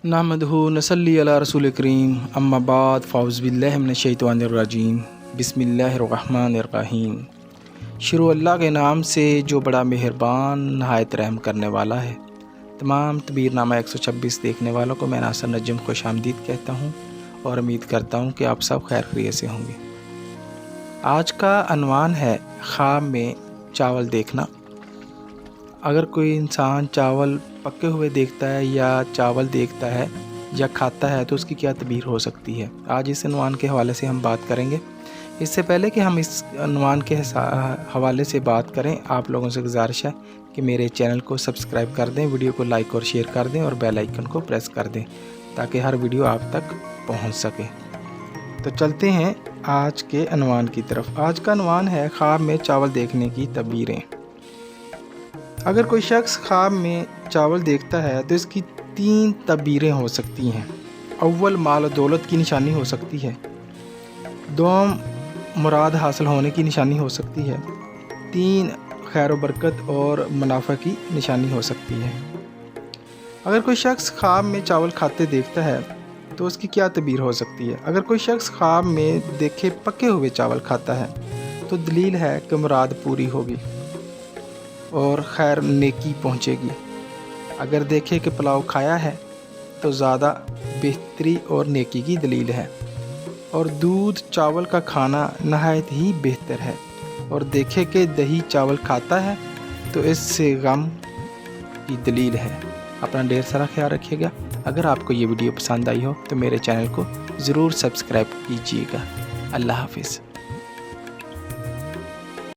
नहमदहु नसल्ली अला रसूल करीम अम्मा बाद फ़ाउज़ बिल्लाहि मिनश शैतानिर रजीम बिस्मिल्लाहिर्रहमानिर्रहीम। शुरू अल्लाह के नाम से जो बड़ा मेहरबान नहायत रहम करने वाला है। तमाम तबीरनामा 126 देखने वालों को मैं नासिर नजम खुशामदीद कहता हूँ और उम्मीद करता हूँ कि आप सब खैर खैरियत से होंगे। आज का अनवान है ख्वाब में चावल देखना। अगर कोई इंसान चावल पके हुए देखता है या चावल देखता है या खाता है तो उसकी क्या तबीर हो सकती है, आज इस अनवान के हवाले से हम बात करेंगे। इससे पहले कि हम इस अनवान के हवाले से बात करें, आप लोगों से गुजारिश है कि मेरे चैनल को सब्सक्राइब कर दें, वीडियो को लाइक और शेयर कर दें और बेल आइकन को प्रेस कर दें ताकि हर वीडियो आप तक पहुंच सके। तो चलते हैं आज के अनवान की तरफ। आज का अनवान है ख्वाब में चावल देखने की तबीरें। अगर कोई शख्स ख्वाब में चावल देखता है तो इसकी 3 तबीरें हो सकती हैं। अव्वल, माल और दौलत की निशानी हो सकती है। दोम, मुराद हासिल होने की निशानी हो सकती है। 3, खैर व बरकत और मुनाफा की निशानी हो सकती है। अगर कोई शख्स ख्वाब में चावल खाते देखता है तो उसकी क्या तबीर हो सकती है। अगर कोई शख्स ख्वाब में देखे पके हुए चावल खाता है तो दलील है कि मुराद पूरी होगी और खैर नेकी पहुँचेगी। अगर देखे कि पुलाव खाया है तो ज़्यादा बेहतरी और नेकी की दलील है। और दूध चावल का खाना नहायत ही बेहतर है। और देखे कि दही चावल खाता है तो इससे गम की दलील है। अपना ढेर सारा ख्याल रखिएगा। अगर आपको ये वीडियो पसंद आई हो तो मेरे चैनल को ज़रूर सब्सक्राइब कीजिएगा। अल्लाह हाफिज़।